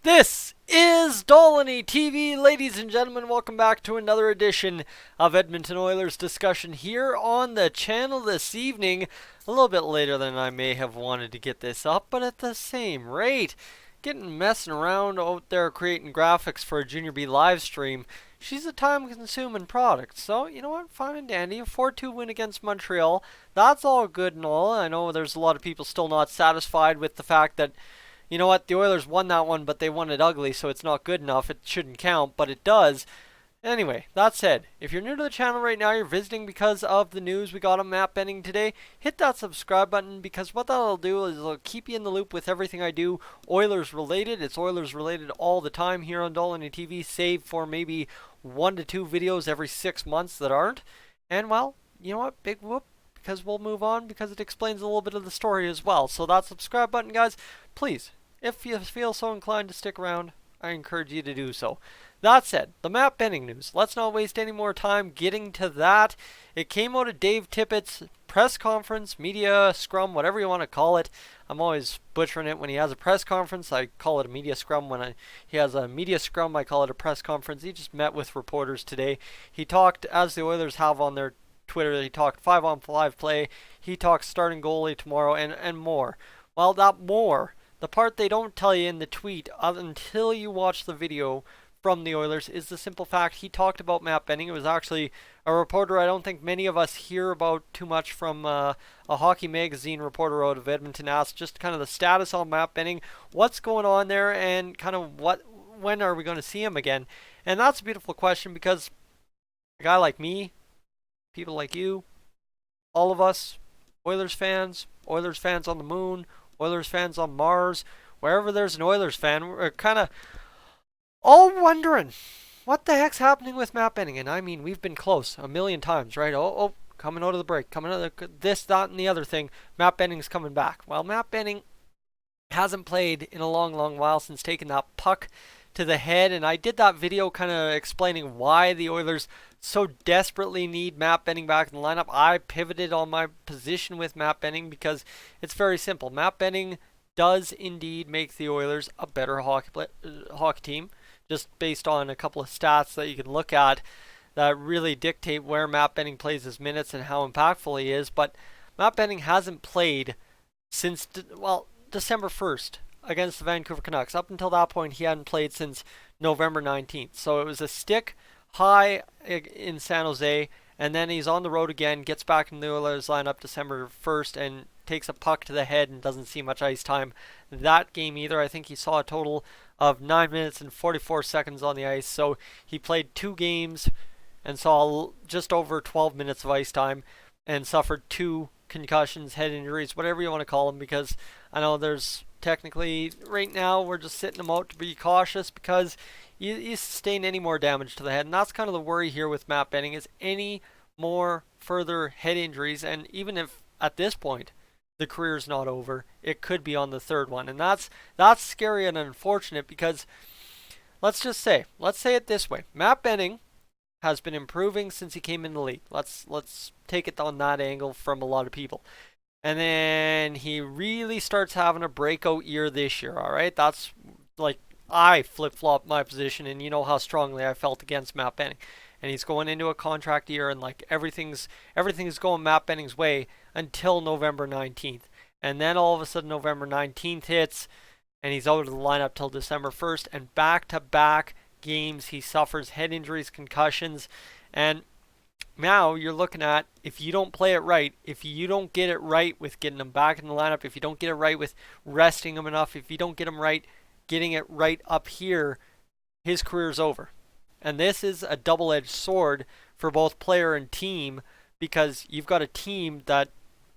This is Dolynny TV, ladies and gentlemen. Welcome back to another edition of Edmonton Oilers discussion here on the channel this evening. A little bit later than I may have wanted to get this up, but at the same rate, messing around out there creating graphics for a Junior B live stream. She's a time-consuming product, so you know what? Fine and dandy. A 4-2 win against Montreal. That's all good and all. I know there's a lot of people still not satisfied with the fact that, you know what, the Oilers won that one, but they won it ugly, so it's not good enough. It shouldn't count, but it does. Anyway, that said, if you're new to the channel right now, you're visiting because of the news we got on map bending today, hit that subscribe button, because what that'll do is it'll keep you in the loop with everything I do Oilers related. It's Oilers related all the time here on Dolynny TV, save for maybe 1 to 2 videos every 6 months that aren't. And well, you know what, big whoop, because we'll move on, because it explains a little bit of the story as well. So that subscribe button, guys, please, if you feel so inclined to stick around, I encourage you to do so. That said, the map bending news. Let's not waste any more time getting to that. It came out of Dave Tippett's press conference, media scrum, whatever you want to call it. I'm always butchering it when he has a press conference. I call it a media scrum. When he has a media scrum, I call it a press conference. He just met with reporters today. He talked, as the Oilers have on their Twitter, he talked 5-on-5 play. He talked starting goalie tomorrow and more. Well, that more, the part they don't tell you in the tweet until you watch the video from the Oilers, is the simple fact he talked about map bending. It was actually a reporter I don't think many of us hear about too much from, a hockey magazine reporter out of Edmonton, asked just kind of the status on map bending, what's going on there, and kind of when are we going to see him again. And that's a beautiful question, because a guy like me, people like you, all of us, Oilers fans on the moon, Oilers fans on Mars, wherever there's an Oilers fan, we're kind of all wondering what the heck's happening with map bending. And I mean, we've been close a million times, right? Oh, coming out of the break, coming out of this, that, and the other thing. Map bending's coming back. Well, map bending hasn't played in a long, long while since taking that puck to the head. And I did that video kind of explaining why the Oilers so desperately need map bending back in the lineup. I pivoted on my position with map bending because it's very simple. Map bending does indeed make the Oilers a better hockey team, just based on a couple of stats that you can look at that really dictate where map bending plays his minutes and how impactful he is. But map bending hasn't played since, December 1st against the Vancouver Canucks. Up until that point, he hadn't played since November 19th. So it was a stick high in San Jose, and then he's on the road again, gets back in the Oilers lineup December 1st, and takes a puck to the head and doesn't see much ice time that game either. I think he saw a total of 9 minutes and 44 seconds on the ice. So he played 2 games and saw just over 12 minutes of ice time and suffered 2 concussions, head injuries, whatever you want to call them, because I know there's technically, right now, we're just sitting him out to be cautious because you sustain any more damage to the head. And that's kind of the worry here with map bending, is any more further head injuries. And even if at this point the career's not over, it could be on the 3rd one. And that's scary and unfortunate, because let's say it this way. Map bending has been improving since he came in the league. Let's take it on that angle from a lot of people. And then he really starts having a breakout year this year, all right? That's like, I flip-flopped my position, and you know how strongly I felt against map bending. And he's going into a contract year, and like everything's going map bending's way until November 19th. And then all of a sudden November 19th hits, and he's out of the lineup till December 1st, and back-to-back games he suffers head injuries, concussions, and now you're looking at, if you don't play it right, if you don't get it right with getting him back in the lineup, if you don't get it right with resting him enough, if you don't get him right, getting it right up here, his career's over. And this is a double-edged sword for both player and team, because you've got a team that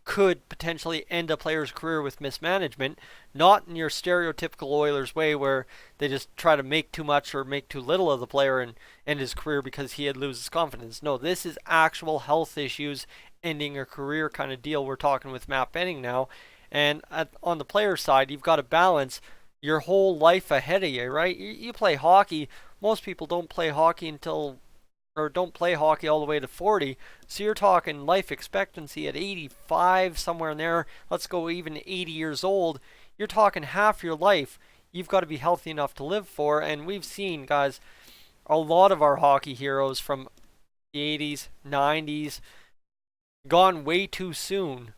could potentially end a player's career with mismanagement, not in your stereotypical Oilers way where they just try to make too much or make too little of the player and end his career because he had loses confidence. No, this is actual health issues ending a career kind of deal we're talking with map bending now. And on the player side, you've got to balance your whole life ahead of you, right? You play hockey. Most people don't play hockey don't play hockey all the way to 40. So you're talking life expectancy at 85, somewhere in there. Let's go even 80 years old. You're talking half your life. you've got to be healthy enough to live for. And we've seen, guys, a lot of our hockey heroes from the 80s, 90s, gone way too soon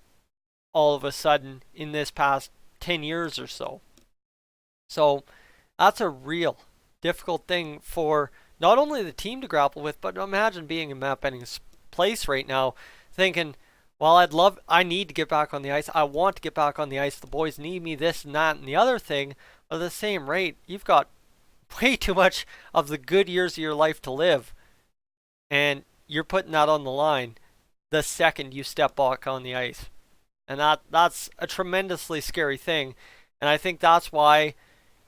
all of a sudden in this past 10 years or so. So that's a real difficult thing for not only the team to grapple with, but imagine being in Matt Benning's place right now, thinking, well, I need to get back on the ice. I want to get back on the ice. The boys need me, this and that and the other thing. But at the same rate, you've got way too much of the good years of your life to live. And you're putting that on the line the second you step back on the ice. And that's a tremendously scary thing. And I think that's why,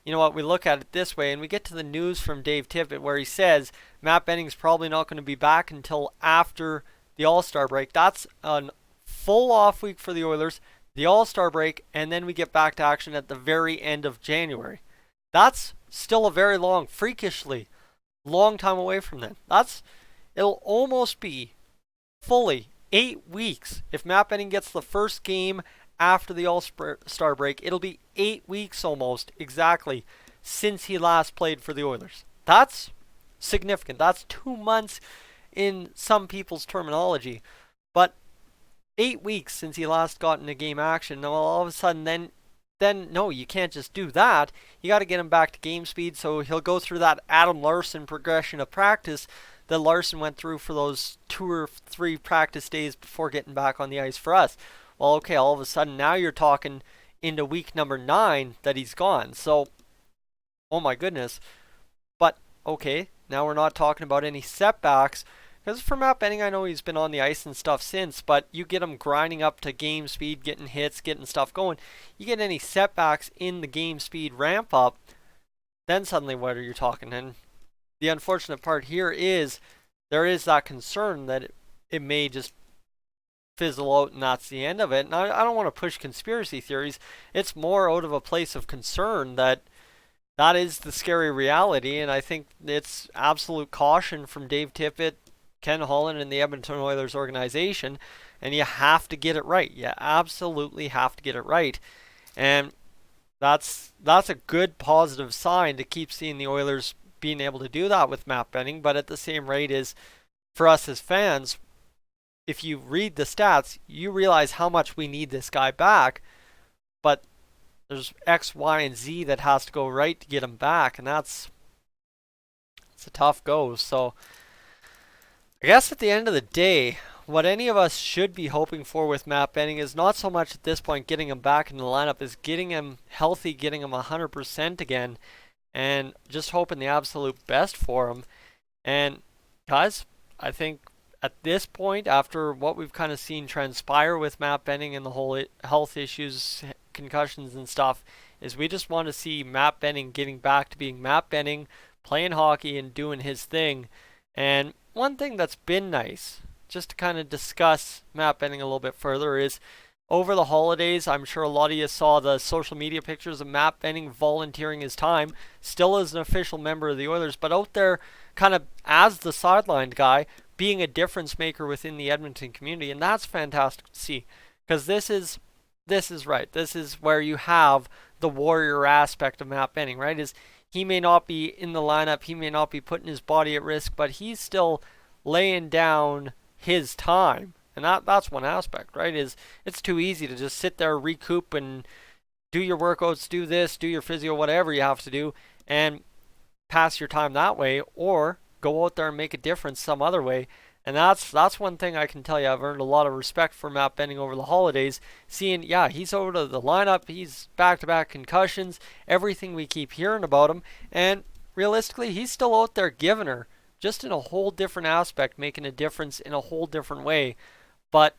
you know what, we look at it this way, and we get to the news from Dave Tippett where he says Matt Benning's probably not going to be back until after the All-Star break. That's a full off week for the Oilers, the All-Star break, and then we get back to action at the very end of January. That's still a very long, freakishly long time away from then. It'll almost be fully 8 weeks. If Matt Benning gets the first game after the All-Star break, it'll be 8 weeks almost exactly since he last played for the Oilers. That's significant. That's 2 months in some people's terminology. But 8 weeks since he last got into game action. Now all of a sudden then no, you can't just do that. You got to get him back to game speed, so he'll go through that Adam Larson progression of practice that Larson went through for those 2 or 3 practice days before getting back on the ice for us. Well, okay, all of a sudden now you're talking into week number 9 that he's gone. So, oh my goodness. But, okay, now we're not talking about any setbacks. Because for Matt Benning, I know he's been on the ice and stuff since, but you get him grinding up to game speed, getting hits, getting stuff going. You get any setbacks in the game speed ramp up, then suddenly what are you talking? And the unfortunate part here is there is that concern that it may just fizzle out and that's the end of it. And I don't want to push conspiracy theories. It's more out of a place of concern that is the scary reality. And I think it's absolute caution from Dave Tippett, Ken Holland, and the Edmonton Oilers organization. And you have to get it right. You absolutely have to get it right. And that's a good positive sign to keep seeing the Oilers being able to do that with Matt Benning. But at the same rate is, for us as fans, if you read the stats, you realize how much we need this guy back. But there's X, Y, and Z that has to go right to get him back. And it's a tough go. So I guess at the end of the day, what any of us should be hoping for with Matt Benning is not so much at this point getting him back in the lineup, is getting him healthy, getting him 100% again, and just hoping the absolute best for him. And guys, I think at this point, after what we've kind of seen transpire with Matt Benning and the whole health issues, concussions and stuff, is we just want to see Matt Benning getting back to being Matt Benning, playing hockey and doing his thing. And one thing that's been nice, just to kind of discuss Matt Benning a little bit further, is over the holidays, I'm sure a lot of you saw the social media pictures of Matt Benning volunteering his time, still as an official member of the Oilers, but out there kind of as the sidelined guy, being a difference maker within the Edmonton community. And that's fantastic to see, because this is right. This is where you have the warrior aspect of Matt Benning, right? Is he may not be in the lineup, he may not be putting his body at risk, but he's still laying down his time. And that's one aspect, right? Is it's too easy to just sit there, recoup, and do your workouts, do this, do your physio, whatever you have to do, and pass your time that way, or go out there and make a difference some other way. And that's one thing I can tell you. I've earned a lot of respect for Matt Benning over the holidays. Seeing, yeah, he's over to the lineup, he's back-to-back concussions, everything we keep hearing about him, and realistically, he's still out there giving her, just in a whole different aspect, making a difference in a whole different way. But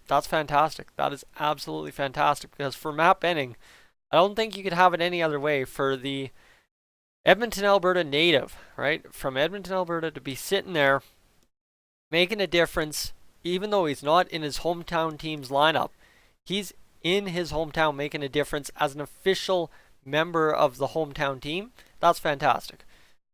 that's fantastic. That is absolutely fantastic, because for Matt Benning, I don't think you could have it any other way for the Edmonton, Alberta native, right? From Edmonton, Alberta, to be sitting there making a difference, even though he's not in his hometown team's lineup. He's in his hometown making a difference as an official member of the hometown team. That's fantastic.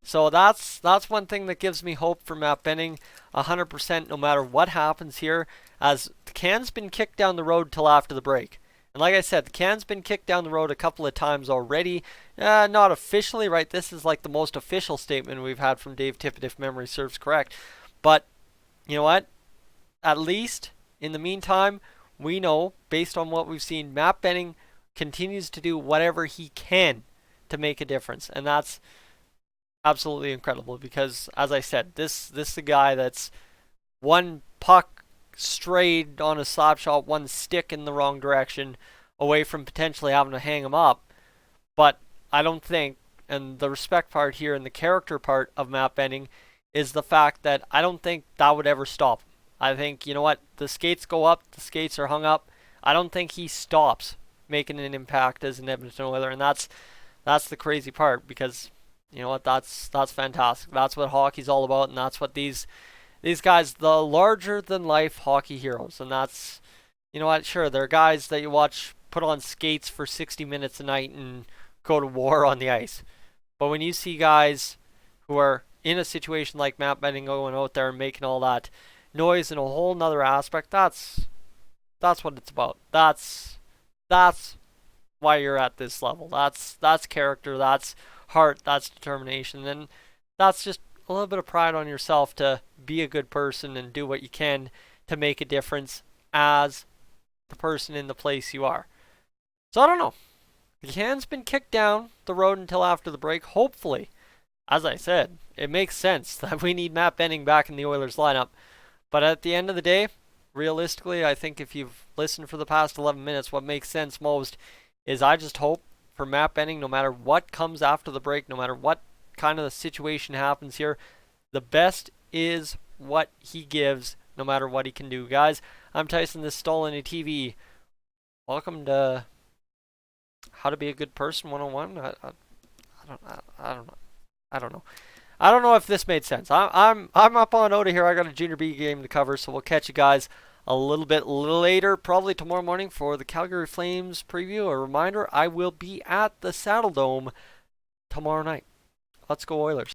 So that's one thing that gives me hope for Matt Benning 100% no matter what happens here, as the can's been kicked down the road till after the break. And like I said, the can's been kicked down the road a couple of times already. Not officially, right? This is like the most official statement we've had from Dave Tippett, if memory serves correct. But you know what? At least in the meantime, we know, based on what we've seen, Matt Benning continues to do whatever he can to make a difference. And that's absolutely incredible because, as I said, this is a guy that's one puck strayed on a slap shot, one stick in the wrong direction away from potentially having to hang him up. But I don't think, and the respect part here and the character part of Matt Benning is the fact that I don't think that would ever stop him. I think, you know what, the skates go up, the skates are hung up. I don't think he stops making an impact as an Edmonton Oiler, and that's the crazy part because, you know what, that's fantastic. That's what hockey's all about, and that's what these guys, the larger than life hockey heroes, and that's, you know what, sure, they're guys that you watch put on skates for 60 minutes a night and go to war on the ice. But when you see guys who are in a situation like Matt Benning going out there and making all that noise in a whole nother aspect, that's what it's about. That's why you're at this level. That's character, that's heart, that's determination, and that's just a little bit of pride on yourself to be a good person and do what you can to make a difference as the person in the place you are. So I don't know. The can's been kicked down the road until after the break. Hopefully, as I said, it makes sense that we need Matt Benning back in the Oilers lineup. But at the end of the day, realistically, I think if you've listened for the past 11 minutes, what makes sense most is I just hope for Matt Benning, no matter what comes after the break, no matter what kind of the situation happens here, the best is what he gives, no matter what he can do. Guys, I'm Tyson, this is Dolynny TV. Welcome to How to Be a Good Person 101. I don't know. I don't know if this made sense. I'm up on Oda here. I got a Junior B game to cover, so we'll catch you guys a little bit later, probably tomorrow morning for the Calgary Flames preview. A reminder, I will be at the Saddle Dome tomorrow night. Let's go Oilers.